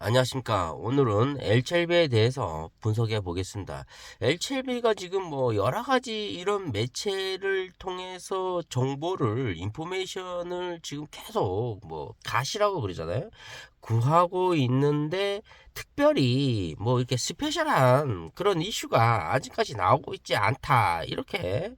안녕하십니까. 오늘은 엘첼비에 대해서 분석해 보겠습니다. 엘첼비가 지금 뭐 여러 가지 이런 매체를 통해서 정보를, 인포메이션을 지금 계속 뭐 가시라고 그러잖아요. 구하고 있는데 특별히 뭐 이렇게 스페셜한 그런 이슈가 아직까지 나오고 있지 않다. 이렇게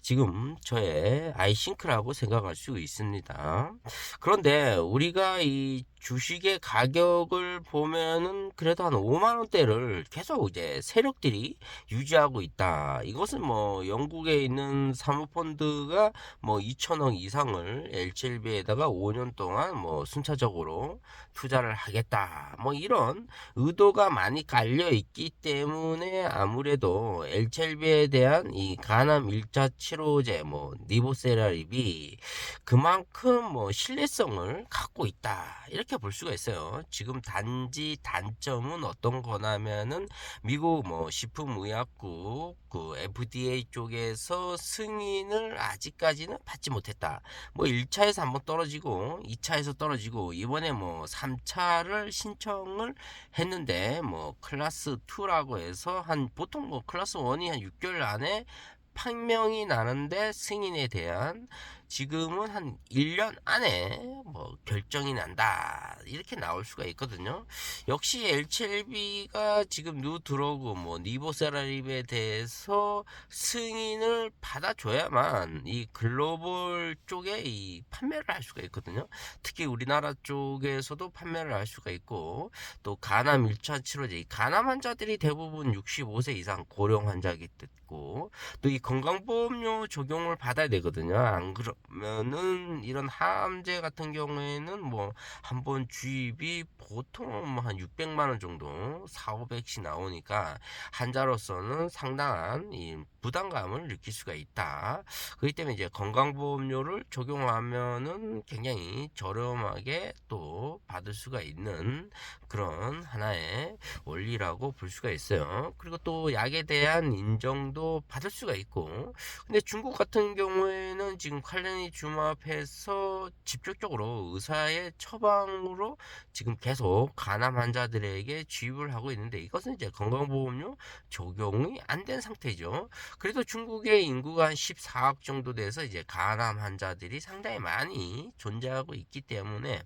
지금 저의 아이싱크라고 생각할 수 있습니다. 그런데 우리가 이 주식의 가격을 보면은 그래도 한 5만 원대를 계속 이제 세력들이 유지하고 있다. 이것은 뭐 영국에 있는 사모펀드가 뭐 2천억 이상을 LCLB에다가 5년 동안 뭐 순차적으로 투자를 하겠다. 뭐 이런 의도가 많이 깔려 있기 때문에 아무래도 LCLB에 대한 이 간암 1차 치료제 뭐 니보세라립이 그만큼 뭐 신뢰성을 갖고 있다 이렇게 볼 수가 있어요. 지금 단지 단점은 어떤 거냐면은 미국 뭐 식품의약국 그 FDA 쪽에서 승인을 아직까지는 받지 못했다. 뭐 1차에서 한번 떨어지고 2차에서 떨어지고 이번에 뭐 3차를 신청을 했는데 뭐 클래스 2라고 해서 한 보통 뭐 클래스 1이 한 6개월 안에 판명이 나는데 승인에 대한 지금은 한 1년 안에 뭐 결정이 난다 이렇게 나올 수가 있거든요. 역시 LCLB가 지금 뉴드러그 뭐 니보세라립에 대해서 승인을 받아줘야만 이 글로벌 쪽에 이 판매를 할 수가 있거든요. 특히 우리나라 쪽에서도 판매를 할 수가 있고, 또 간암 1차 치료제, 이 간암 환자들이 대부분 65세 이상 고령 환자이기 때고, 또 이 건강보험료 적용을 받아야 되거든요. 안 그러면은 이런 항암제 같은 경우에는 뭐 한 번 주입이 보통 뭐 한 600만 원 정도 4, 500씩 나오니까 환자로서는 상당한 이 부담감을 느낄 수가 있다. 그렇기 때문에 이제 건강보험료를 적용하면은 굉장히 저렴하게 또 받을 수가 있는 그런 하나의 원리라고 볼 수가 있어요. 그리고 또 약에 대한 인정도 받을 수가 있고, 근데 중국 같은 경우에는 지금 칼렌이 줌합해서 직접적으로 의사의 처방으로 지금 계속 간암 환자들에게 주입을 하고 있는데, 이것은 이제 건강보험료 적용이 안 된 상태죠. 그래도 중국의 인구가 한 14억 정도 돼서 이제 간암 환자들이 상당히 많이 존재하고 있기 때문에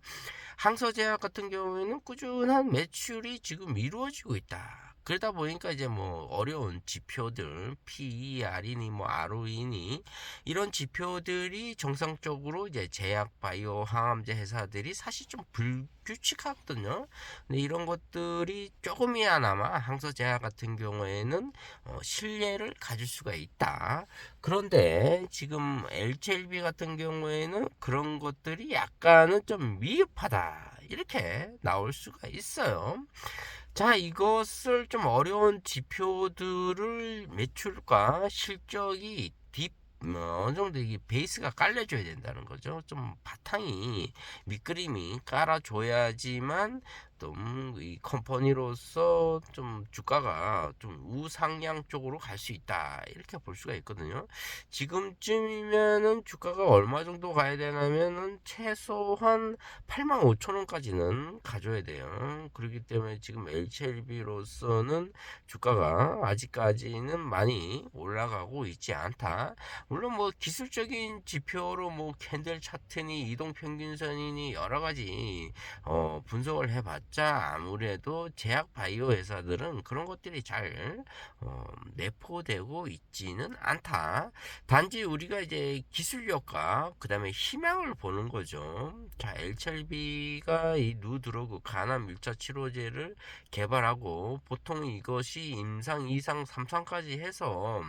항서제약 같은 경우에는 꾸준한 매출이 지금 이루어지고 있다. 그러다 보니까 이제 뭐 어려운 지표들, PER이니 뭐 ROE니 이런 지표들이 정상적으로 이제 제약, 바이오, 항암제 회사들이 사실 좀 불규칙하거든요. 근데 이런 것들이 조금이나마 항서제약 같은 경우에는 신뢰를 가질 수가 있다. 그런데 지금 LCLB 같은 경우에는 그런 것들이 약간은 좀 미흡하다. 이렇게 나올 수가 있어요. 자, 이것을 좀 어려운 지표들을 매출과 실적이 어느 정도 이게 베이스가 깔려줘야 된다는 거죠. 좀 바탕이 밑그림이 깔아줘야지만 이 컴퍼니로서 좀 주가가 좀 우상향 쪽으로 갈 수 있다 이렇게 볼 수가 있거든요. 지금쯤이면은 주가가 얼마 정도 가야 되냐면은 최소한 8만 5천 원까지는 가져야 돼요. 그렇기 때문에 지금 HLB로서는 주가가 아직까지는 많이 올라가고 있지 않다. 물론 뭐 기술적인 지표로 뭐 캔들 차트니 이동 평균선이니 여러 가지 분석을 해봤자 아무래도 제약 바이오 회사들은 그런 것들이 잘 내포되고 있지는 않다. 단지 우리가 이제 기술력과 그 다음에 희망을 보는 거죠. 자, LCLB가 이 누드러그 간암 1차 치료제를 개발하고 보통 이것이 임상 2상 3상까지 해서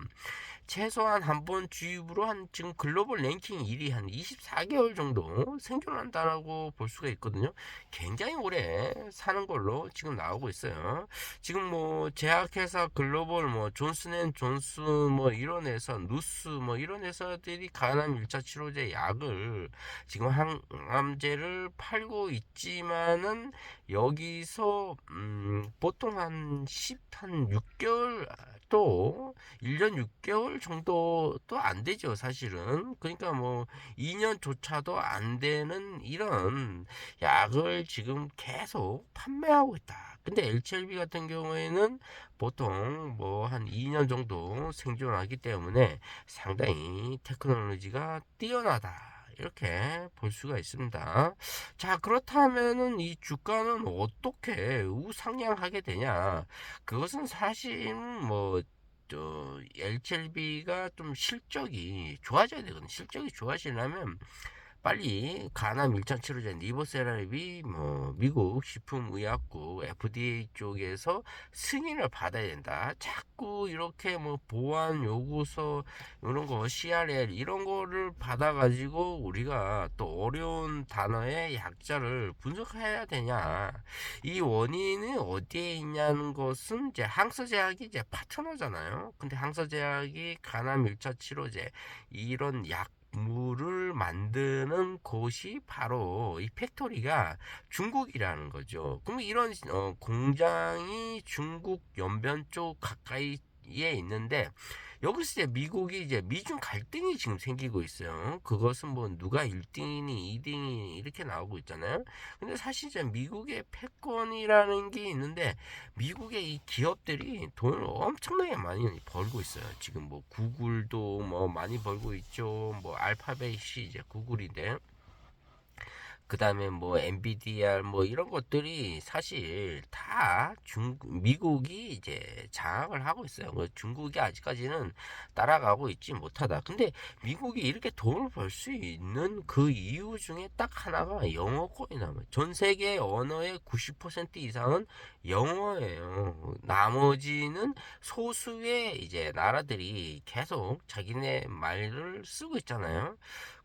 최소한 한 번 주입으로 한 지금 글로벌 랭킹 1위 한 24개월 정도 생존한다라고 볼 수가 있거든요. 굉장히 오래 사는 걸로 지금 나오고 있어요. 지금 뭐 제약회사 글로벌 뭐 존슨앤존슨 뭐 이런 회사 누스 뭐 이런 회사들이 간암 1차 치료제 약을 지금 항암제를 팔고 있지만은 여기서 보통 한 6개월 또 1년 6개월 6개월 정도도 안 되죠, 사실은. 그러니까 뭐 2년조차도 안 되는 이런 약을 지금 계속 판매하고 있다. 근데 HLB 같은 경우에는 보통 뭐 한 2년 정도 생존하기 때문에 상당히 테크놀로지가 뛰어나다. 이렇게 볼 수가 있습니다. 자, 그렇다면은 이 주가는 어떻게 우상향하게 되냐? 그것은 사실 뭐 LCLB가 좀 실적이 좋아져야 되거든. 실적이 좋아지려면 빨리 간암 1차 치료제 리보세라립이 뭐 미국 식품의약국 FDA 쪽에서 승인을 받아야 된다. 자꾸 이렇게 뭐 보안 요구서 이런 거 CRL 이런 거를 받아가지고 우리가 또 어려운 단어의 약자를 분석해야 되냐? 이 원인이 어디에 있냐는 것은 이제 항서제약이 이제 파트너잖아요. 근데 항서제약이 간암 1차 치료제 이런 약 물을 만드는 곳이 바로 이 팩토리가 중국이라는 거죠. 그럼 이런 공장이 중국 연변 쪽 가까이에 있는데 여기서 이제 미국이 이제 미중 갈등이 지금 생기고 있어요. 그것은 뭐 누가 1등이니 2등이니 이렇게 나오고 있잖아요. 근데 사실 이제 미국의 패권이라는 게 있는데 미국의 이 기업들이 돈을 엄청나게 많이 벌고 있어요. 지금 뭐 구글도 뭐 많이 벌고 있죠. 뭐 알파벳이 이제 구글인데 그 다음에 뭐 엔비디아 뭐 이런 것들이 사실 다 미국이 이제 장악을 하고 있어요. 뭐 중국이 아직까지는 따라가고 있지 못하다. 근데 미국이 이렇게 돈을 벌 수 있는 그 이유 중에 딱 하나가 영어권이 남아요. 전 세계 언어의 90% 이상은 영어예요. 나머지는 소수의 이제 나라들이 계속 자기네 말을 쓰고 있잖아요.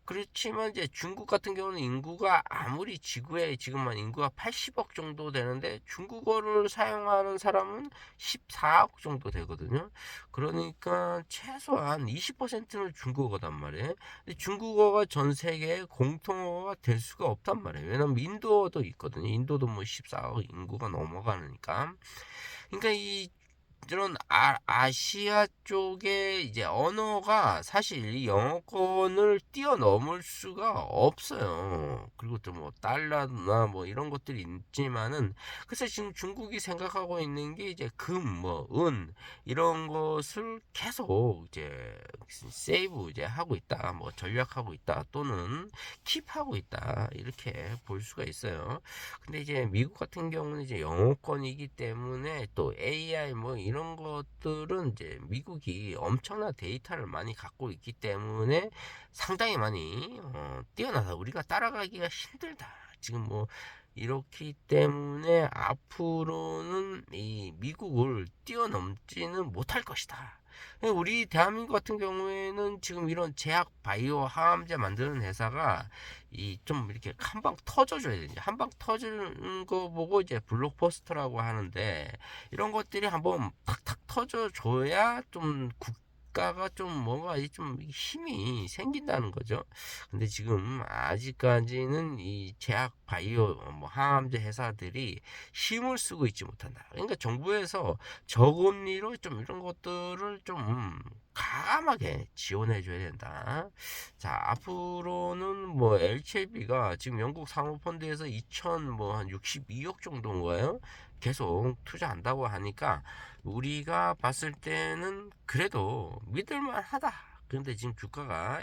그렇지만 이제 중국 같은 경우는 인구가 아무리 지구에 지금만 인구가 80억 정도 되는데 중국어를 사용하는 사람은 14억 정도 되거든요. 그러니까 최소한 20%는 중국어단 말이에요. 근데 중국어가 전 세계의 공통어가 될 수가 없단 말이에요. 왜냐면 인도어도 있거든요. 인도도 뭐 14억 인구가 넘어가니까. 그러니까 이 이런 아시아 쪽의 이제 언어가 사실 이 영어권을 뛰어넘을 수가 없어요. 그리고 또 뭐 달러나 뭐 이런 것들이 있지만은 그래서 지금 중국이 생각하고 있는 게 이제 금, 뭐 은 이런 것을 계속 이제 세이브 이제 하고 있다, 뭐 전략하고 있다 또는 킵하고 있다 이렇게 볼 수가 있어요. 근데 이제 미국 같은 경우는 이제 영어권이기 때문에 또 AI 뭐 이런 것들은 이제 미국이 엄청난 데이터를 많이 갖고 있기 때문에 상당히 많이 뛰어나서 우리가 따라가기가 힘들다. 지금 뭐 이렇기 때문에 앞으로는 이 미국을 뛰어넘지는 못할 것이다. 우리 대한민국 같은 경우에는 지금 이런 제약 바이오 항암제 만드는 회사가 이 좀 이렇게 한 방 터져줘야 되지. 한 방 터지는 거 보고 이제 블록버스터라고 하는데 이런 것들이 한번 탁탁 터져줘야 좀 국가가 좀 뭔가 좀 힘이 생긴다는 거죠. 근데 지금 아직까지는 이 제약 바이오 뭐 항암제 회사들이 힘을 쓰고 있지 못한다. 그러니까 정부에서 저금리로 좀 이런 것들을 좀 과감하게 지원해 줘야 된다. 자, 앞으로는 뭐 LKB가 지금 영국 사모펀드에서 2천 뭐 한 62억 정도인가요? 계속 투자한다고 하니까 우리가 봤을 때는 그래도 믿을만 하다. 그런데 지금 주가가